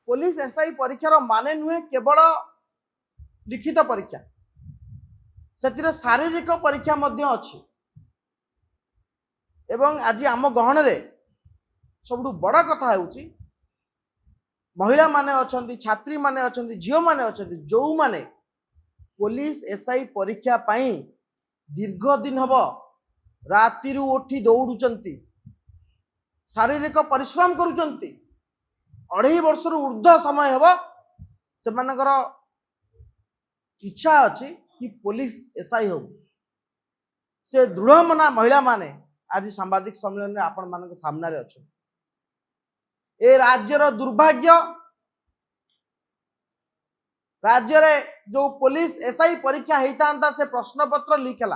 Police SI परीक्षार माने नुहे केवल लिखित परीक्षा से शारीरिक परीक्षा अच्छी एवं आज आम गहन सब बड़ कथा होउची महिला माने अछंती छात्री माने अछंती झियो माने अछंती जो माने पुलिस एसआई परीक्षा पाई दीर्घ दिन हब राति उठी दौड़ुचंती शारीरिक परिश्रम करुचंती 2.5 वर्ष ऊर्ध्व समय हब से मानकर इच्छा अच्छी कि पुलिस एसआई हो से दृढ़ मना महिला माने आज सांबादिक सम्मेलन में आपण मान सामने अच्छा ए राज्यर दुर्भाग्य राज्य रे जो पुलिस एसआई परीक्षा होता से प्रश्न पत्र लीक है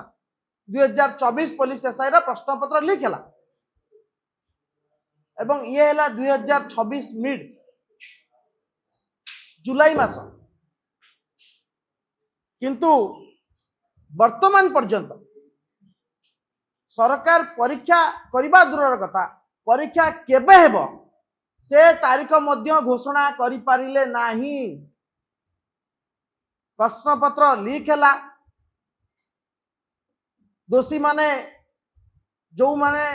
2024 पुलिस एसआई रा प्रश्न पत्र लीक है एवं ये है 2026 मिड जुलाई मास किंतु वर्तमान पर्यंत सरकार परीक्षा करबा दूर कथा परीक्षा केबे हेबो से तारीख मध्य घोषणा करि पारिले नाही प्रश्न पत्र लीक है दोषी माने जो माने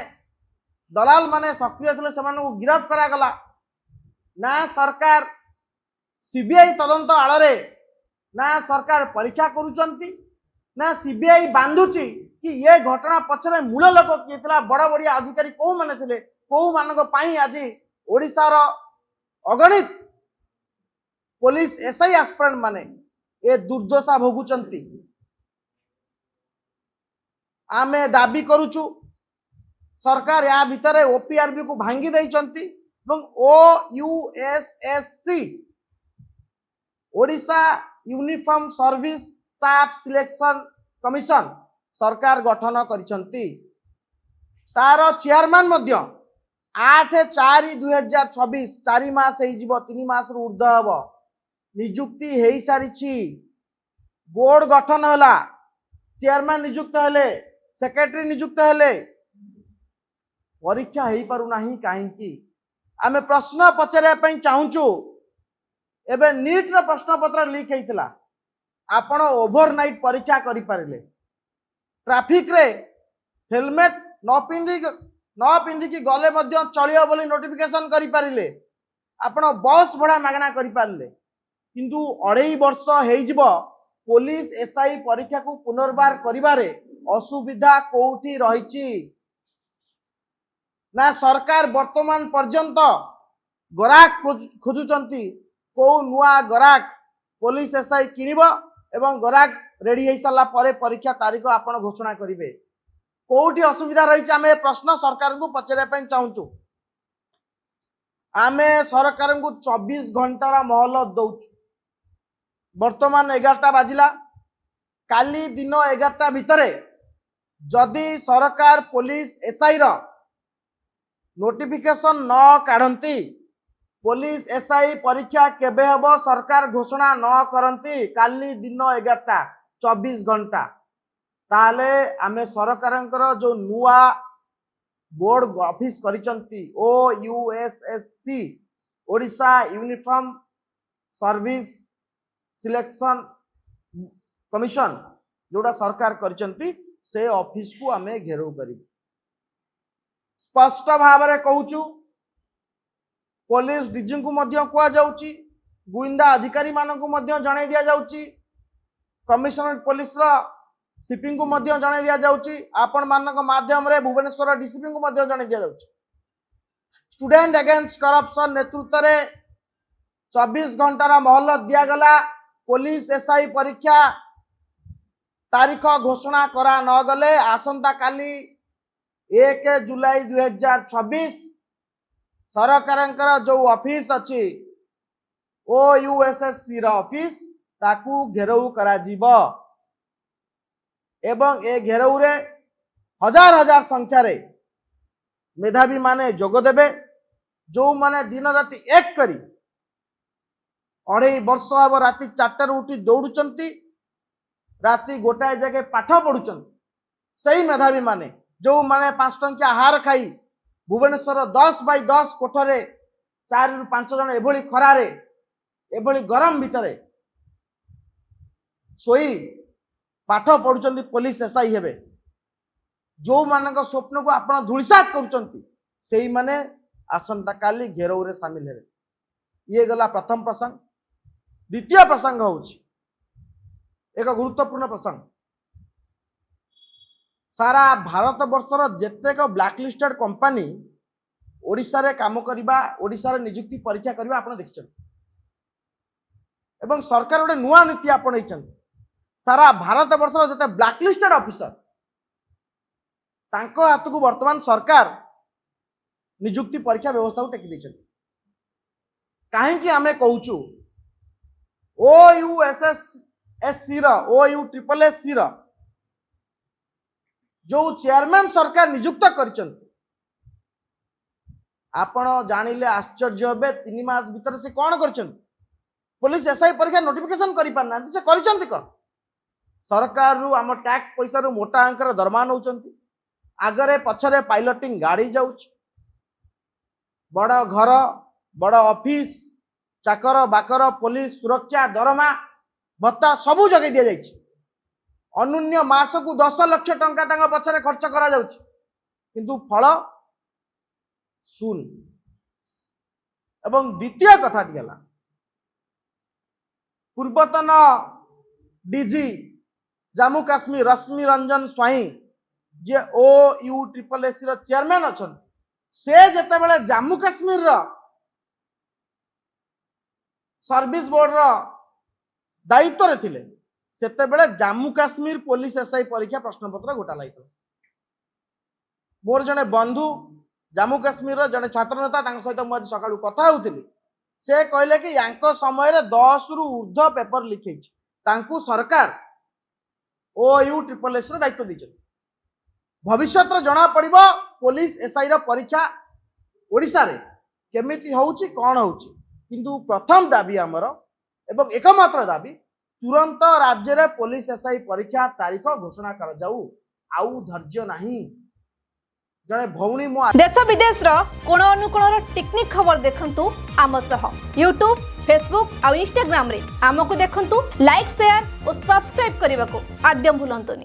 दलाल माने सक्रिय थे से गिरफ्त करागला ना सरकार सीबीआई तदंत आड़े ना सरकार परीक्षा करुचंती ना सीबीआई बांधुची कि ये घटना पछरे मूल लोक किए थिला बड़ बड़िया अधिकारी को माने थिले को मानक पई आज ओडिसा रो अगणित पुलिस एसआई एस्पिरेंट माने ए दुर्दशा भोगुचंती आमे दाबी करूचु सरकार या भितरे ओपीआरबी को भांगी देइचंती OUSSC Odisha uniform service staff selection commission सरकार गठन करिसंती तार चेयरमैन मध्य 8/4/2026 4 मास हे जीवो 3 मास रु ऊर्ध्व हबो नियुक्ति हेई सारिछि बोर्ड गठन होला चेयरमैन नियुक्त हेले सेक्रेटरी नियुक्त हेले परीक्षा हेई पारु नाही काहेकि आमे प्रश्न पचारे पई चाहूचु एबे नीट रो प्रश्न पत्र लीक हेइतला आपण ओवरनाइट परीक्षा करि पारिले ट्रैफिक रे हेलमेट न पिंधि कि गले मध्य चलियो बोली नोटिफिकेशन करि पारिले आपण बस भड़ा मागना करि पारिले किंतु 2.5 वर्ष हेइ जिवो पुलिस एसआई परीक्षा को पुनर्बार करिबारे असुविधा कोठी रहिछि ना सरकार वर्तमान पर्यंत गराक खोजुचंती को नुआ गराक पुलिस एसआई किनिबो एवं गराक रेडी हो सारा पर परीक्षा तारीख आपण घोषणा करेंगे कोठी असुविधा रही आम प्रश्न सरकार को पचारे चाहूँ आम सरकार को 24 घंटार मोहलत दौचु वर्तमान 11टा बाजिला काली दिन 11टा भितरे जदि सरकार पुलिस एसआई रो नोटिफिकेशन न काढ़ती पुलिस एसआई परीक्षा केबे हबो सरकार घोषणा न करती काली दिन 11टा 24 घंटा ताले आमे सरकारंकर जो नुआ बोर्ड ऑफिस करिसंती OUSSC Odisha uniform service selection commission जोड़ा सरकार करिसंती से ऑफिस को आमे घेराव करी स्पष्ट भाव में कहूचु पुलिस डीजी को मध्य कुआ जाउची गुइंदा अधिकारी मानक मध्य जणाई दिया जाउची कमिशनरेट पुलिस रा सीपी को मध्य जणाई दिया जाउची आपण मानक माध्यम रे भुवनेश्वर डीसीपी को मध्य जणाई दिया जाउची स्टूडेंट अगेंस्ट करप्शन नेतृत्व रे 24 घंटार मोहलत दिया गला पुलिस एसआई परीक्षा तारीख घोषणा करा न गले आसंता काली 1 जुलाई 2026 सरकार जो ऑफिस अच्छी ओयूएसएससी रा ऑफिस ताकू घेराव करा जीवो एवं ए घेराव रे हजार हजार संख्या रे मेधावी माने जोग देबे जो माने दिन राति एक करी 2.5 वर्ष हम राति 4टार उठी दौड़ुचंती राति गोटाए जगह पाठ पढ़ुचंती सही मेधावी माने जो माने 5 टंकिया हार खाई भुवनेश्वर 10 बाय 10 कोठरे 4 ରୁ 5 जन एभली खरारे एभली गरम भितर सोई पाठ पढ़ुंट पुलिस एसआई हेबे जो मानक स्वप्न को आप धूलिसात कर माने आसंता काली घेराव रे सामिल हेबे। ये गला प्रथम प्रसंग। द्वितीय प्रसंग होउछि एक गुरुत्वपूर्ण प्रसंग। सारा भारत वर्षर जेतेक ब्लैकलिस्टेड कंपनी ओडिशा रे काम करिबा ओडिशा रे नियुक्ति परीक्षा करिबा आपण देखिछन एवं सरकार गोटे नुआ नीति आपणैछन। सारा भारत वर्षर जेते ब्लैकलिस्टेड ऑफिसर तांको हाथ को वर्तमान सरकार नियुक्ति परीक्षा व्यवस्था को टेकी दैछन। काहेकि आमे कहूछु OUSSSC रो OUSSSC रो जो चेयरमैन सरकार नियुक्त करिछन आपण जानिले आश्चर्य हेबे 3 मास भीतर से कोन करिछन पुलिस एसआई परीक्षा नोटिफिकेशन करि पारना से करिछन कोन सरकार रु हम टैक्स पैसा रु मोटा अंकर दरमा नउचंती आगरे पछरे पायलटिंग गाड़ी जाउछ बड़ घर बड़ ऑफिस चाकर बाकर पुलिस सुरक्षा दरमा भत्ता सबू जगह दिया जाइछ। अनुन्य मास को 10 लाख टंका तांगा पछरे खर्च करा जाउछ किंतु फल सुन। एवं द्वितीय कथाटी है पूर्वतन डीजी जम्मू काश्मीर रश्मि रंजन स्वाई जे OUSSSC रो चेयरमैन अछन से जेते बेले जम्मू काश्मीर रो सर्विस बोर्ड रो दायित्व रे थिले सेते बेले जम्मू काश्मीर पुलिस एसआई परीक्षा प्रश्न पत्र गोटा लाइतो। मोर जने बंधु जम्मू काश्मीर रो जने छात्र नेता तांग सहित मु आज सकाळु कथा होउतिली से कहले कि यांको समय रे 10 रु ऊर्ध्व पेपर लिखे तांकू सरकार OUSSSC रो दायित्व दैछ। भविष्यत रे जणा पड़िबो पुलिस एसआई रो परीक्षा ओडिसा रे केमिति होउची कोन होउची किंतु प्रथम दाबी हमर एवं एकमात्र दाबी तुरंत राज्य रे पुलिस एसआई परीक्षा तारीख घोषणा कर जाऊ आउ धैर्य नाही। जने भौणी मो देश विदेश रो कोण अनुकोण रो टेक्निक खबर देखंतु आम सह YouTube Facebook आ Instagram रे हमकु देखंतु लाइक शेयर और सब्सक्राइब करने को आद्यम भूलंतुनी।